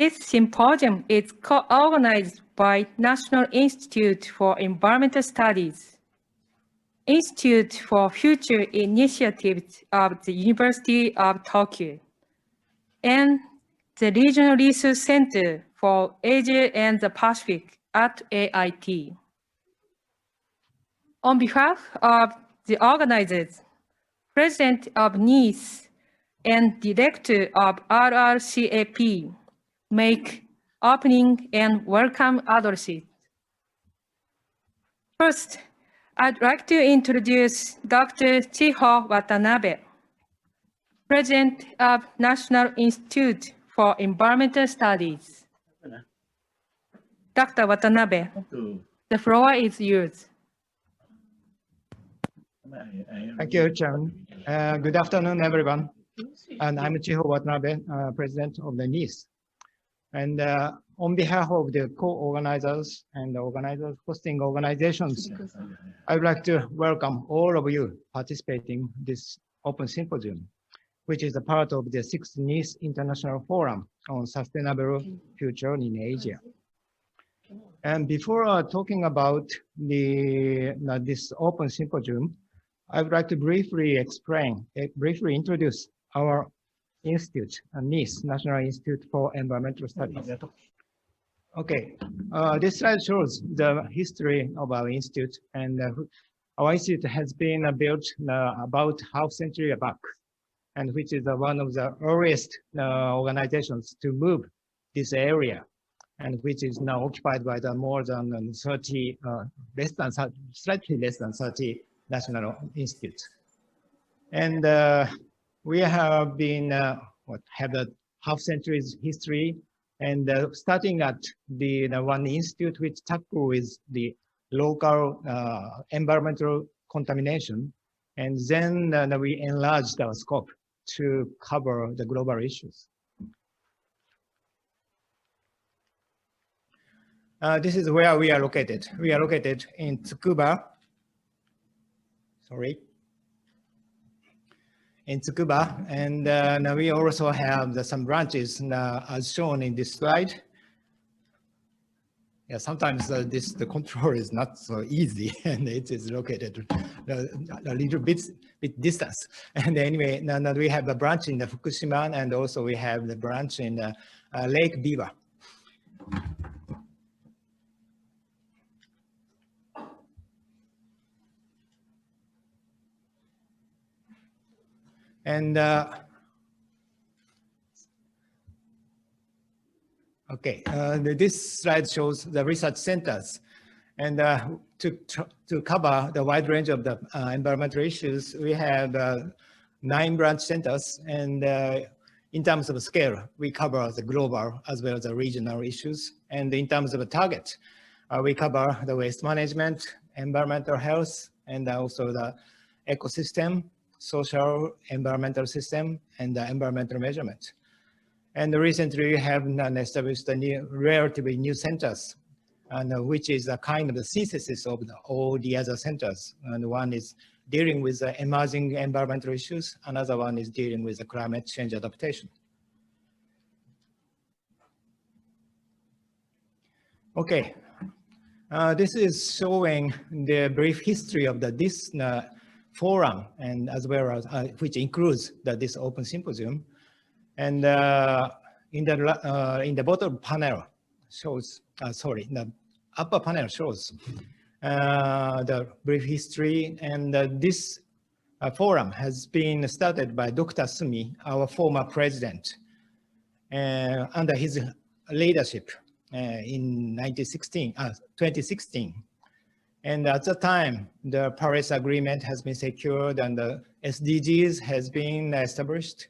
This symposium is co-organized by National Institute for Environmental Studies, Institute for Future Initiatives of the University of Tokyo, and the Regional Research Center for Asia and the Pacific at AIT. On behalf of the organizers, President of NIES and Director of RRCAP make opening and welcome addresses. First, I'd like to introduce Dr. Chiho Watanabe, President of National Institute for Environmental Studies. Dr. Watanabe, the floor is yours. Thank you, Chairman. Good afternoon, everyone. And I'm Chiho Watanabe, President of the NIES. And on behalf of the co-organizers and the organizers hosting organizations, I would like to welcome all of you participating in this open symposium, which is a part of the 6th NIES International Forum on Sustainable Future in Asia. And before talking about this open symposium, I would like to briefly introduce our institute, NIES, National Institute for Environmental Studies. Okay, this slide shows the history of our institute, and our institute has been built about half century back, and which is one of the earliest organizations to move this area, and which is now occupied by the more than 30, slightly less than 30 national institutes. And we have been, have a half century's history, and starting at the one institute which tackle with the local environmental contamination, and then we enlarged our scope to cover the global issues. This is where we are located. We are located in Tsukuba. Sorry. In Tsukuba, and now we also have some branches as shown in this slide. Yeah, sometimes the control is not so easy, and it is located a little bit distance. And anyway, now we have a branch in the Fukushima, and also we have the branch in Lake Biwa. And okay, this slide shows the research centers, and to cover the wide range of the environmental issues, we have 9 branch centers, and in terms of scale, we cover the global as well as the regional issues, and in terms of the target, we cover the waste management, environmental health, and also the ecosystem, social environmental system, and environmental measurement. And recently we have established relatively new centers, and which is a kind of a synthesis of all the other centers. And one is dealing with the emerging environmental issues, another one is dealing with the climate change adaptation. Okay, this is showing the brief history of this forum, and as well as which includes this open symposium. And in the bottom panel shows, the upper panel shows the brief history, and this forum has been started by Dr. Sumi, our former president, under his leadership in 2016. And at the time, the Paris Agreement has been secured, and the SDGs has been established,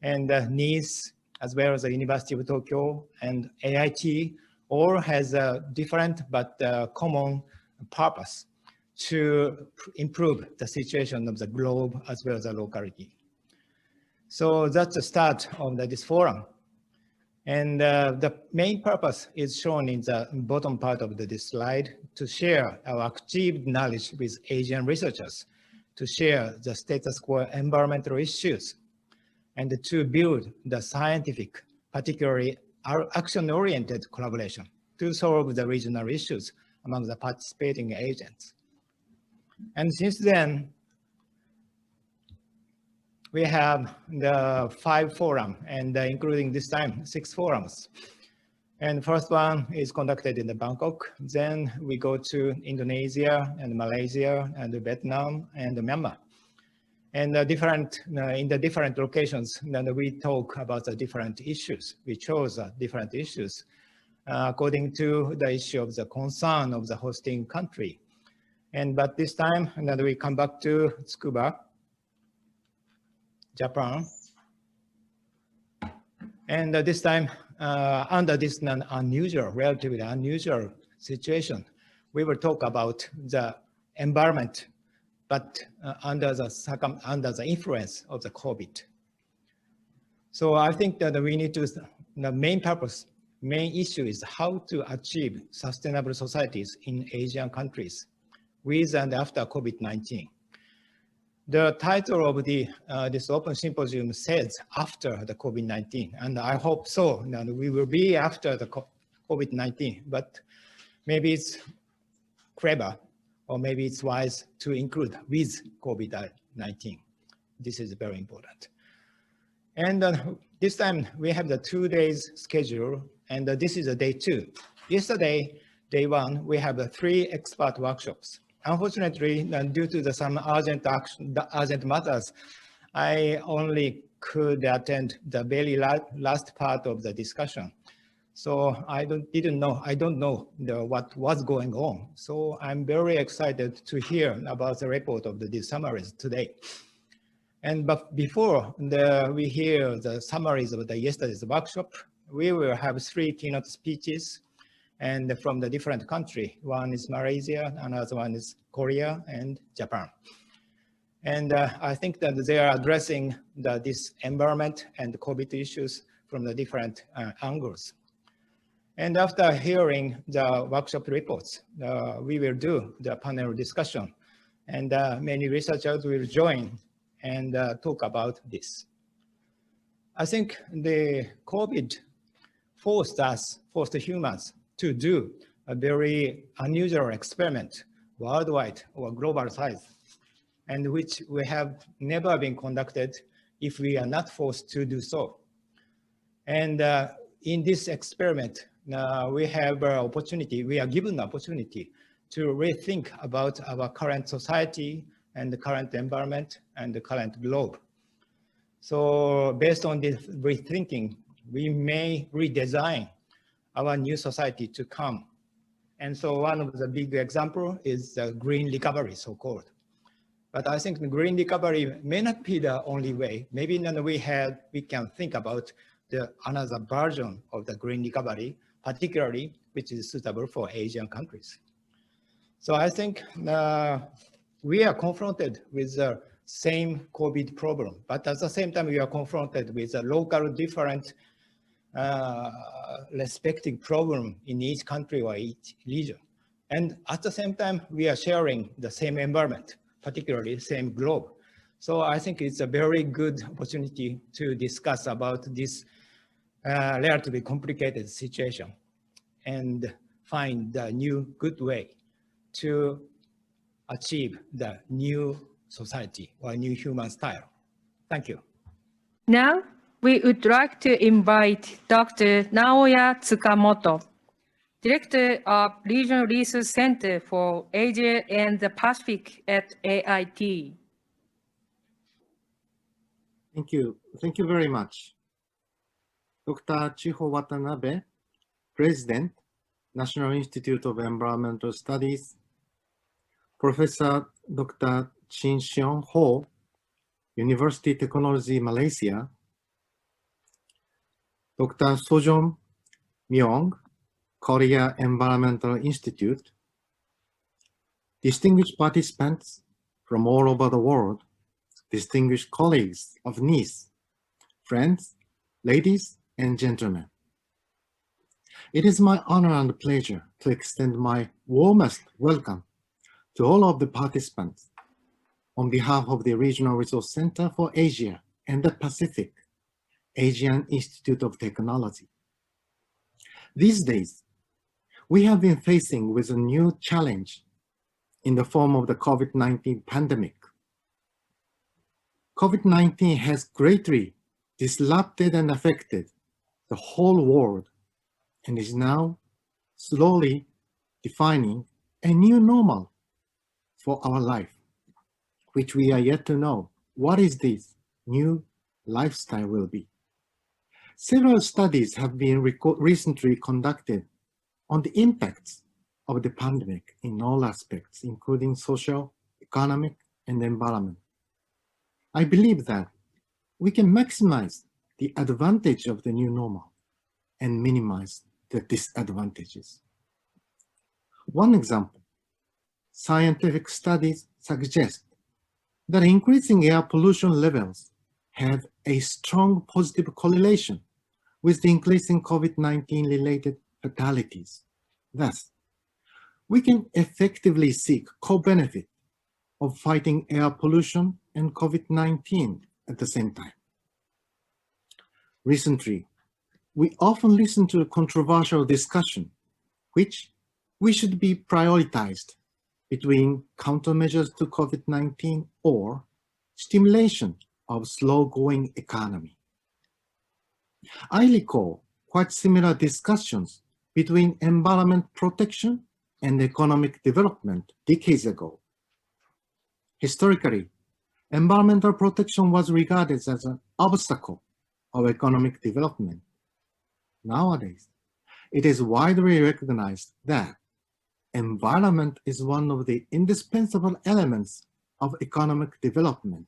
and NIES, as well as the University of Tokyo and AIT, all has a different but common purpose to improve the situation of the globe as well as the locality. So that's the start of this forum. And the main purpose is shown in the bottom part of this slide, to share our achieved knowledge with Asian researchers, to share the status quo environmental issues, and to build the scientific, particularly action-oriented collaboration to solve the regional issues among the participating agents. And since then, we have the 5 forums, and including this time, 6 forums. And first one is conducted in Bangkok. Then we go to Indonesia and Malaysia and Vietnam and Myanmar. And in the different locations, then we talk about the different issues. We chose different issues according to the issue of the concern of the hosting country. But this time, then we come back to Tsukuba, Japan. And this time, under this relatively unusual situation, we will talk about the environment, but under the influence of the COVID. So I think that we need to, the main issue is how to achieve sustainable societies in Asian countries with and after COVID-19. The title of this open symposium says after the COVID-19, and I hope so. That we will be after the COVID-19, but maybe it's clever, or maybe it's wise to include with COVID-19. This is very important. And this time we have the 2 days schedule, and this is a day 2. Yesterday, day 1, we have 3 expert workshops. Unfortunately, due to some urgent matters, I only could attend the very last part of the discussion. So I don't know what was going on. So I'm very excited to hear about the report of these summaries today. But before we hear the summaries of yesterday's workshop, we will have 3 keynote speeches, and from the different country. One is Malaysia, another one is Korea and Japan. And I think that they are addressing this environment and COVID issues from the different angles. And after hearing the workshop reports, we will do the panel discussion, and many researchers will join and talk about this. I think the COVID forced humans to do a very unusual experiment worldwide or global size, and which we have never been conducted if we are not forced to do so. And in this experiment, we have we are given the opportunity to rethink about our current society and the current environment and the current globe. So based on this rethinking, we may redesign our new society to come. And so one of the big example is the green recovery, so-called. But I think the green recovery may not be the only way. Maybe then we can think about another version of the green recovery, particularly which is suitable for Asian countries. So I think we are confronted with the same COVID problem, but at the same time, we are confronted with a local different respective problem in each country or each region. And at the same time, we are sharing the same environment, particularly same globe. So I think it's a very good opportunity to discuss about this relatively complicated situation and find the new good way to achieve the new society or new human style. Thank you. Now, we would like to invite Dr. Naoya TSUKAMOTO, Director of Regional Research Center for Asia and the Pacific at AIT. Thank you. Thank you very much. Dr. Chiho Watanabe, President, National Institute of Environmental Studies, Professor Dr. Chin Xiong Ho, University Technology Malaysia, Dr. Sojong Myong, Korea Environmental Institute, distinguished participants from all over the world, distinguished colleagues of NIES, friends, ladies and gentlemen. It is my honor and pleasure to extend my warmest welcome to all of the participants on behalf of the Regional Resource Center for Asia and the Pacific, Asian Institute of Technology. These days, we have been facing with a new challenge in the form of the COVID-19 pandemic. COVID-19 has greatly disrupted and affected the whole world and is now slowly defining a new normal for our life, which we are yet to know what is this new lifestyle will be. Several studies have been recently conducted on the impacts of the pandemic in all aspects, including social, economic, and environment. I believe that we can maximize the advantage of the new normal and minimize the disadvantages. One example, scientific studies suggest that increasing air pollution levels have a strong positive correlation with the increasing COVID-19 related fatalities. Thus, we can effectively seek co-benefit of fighting air pollution and COVID-19 at the same time. Recently, we often listen to a controversial discussion, which we should be prioritized between countermeasures to COVID-19 or stimulation of slow-growing economy. I recall quite similar discussions between environment protection and economic development decades ago. Historically, environmental protection was regarded as an obstacle of economic development. Nowadays, it is widely recognized that environment is one of the indispensable elements of economic development,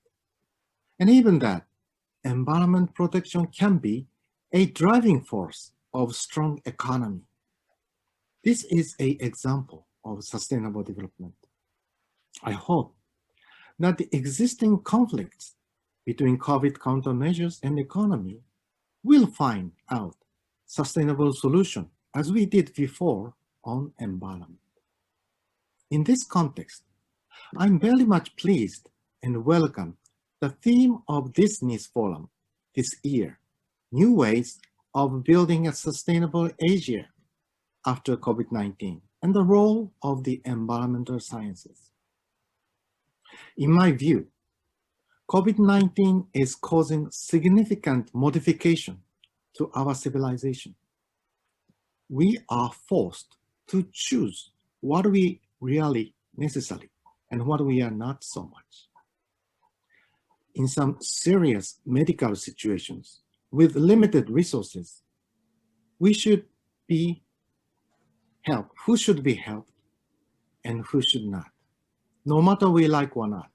and even that environment protection can be a driving force of strong economy. This is an example of sustainable development. I hope that the existing conflicts between COVID countermeasures and economy will find out sustainable solution as we did before on environment. In this context, I'm very much pleased and welcome the theme of this NIES Forum this year, New Ways of Building a Sustainable Asia after COVID-19, and the role of the environmental sciences. In my view, COVID-19 is causing significant modification to our civilization. We are forced to choose what we really necessary and what we are not so much. In some serious medical situations with limited resources, we should be helped. Who should be helped and who should not? No matter we like or not,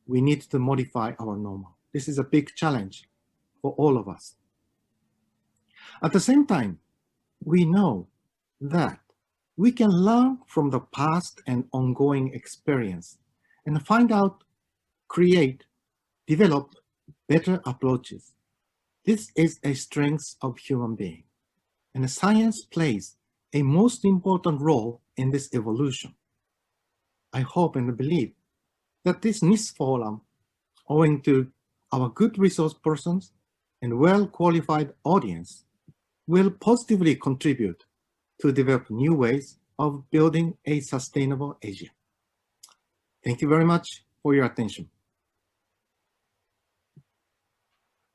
we need to modify our normal. This is a big challenge for all of us. At the same time, we know that we can learn from the past and ongoing experience and find out, create, develop better approaches. This is a strength of human being, and science plays a most important role in this evolution. I hope and believe that this NIES Forum, owing to our good resource persons and well-qualified audience, will positively contribute to develop new ways of building a sustainable Asia. Thank you very much for your attention.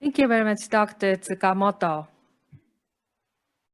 Thank you very much, Dr. Tsukamoto.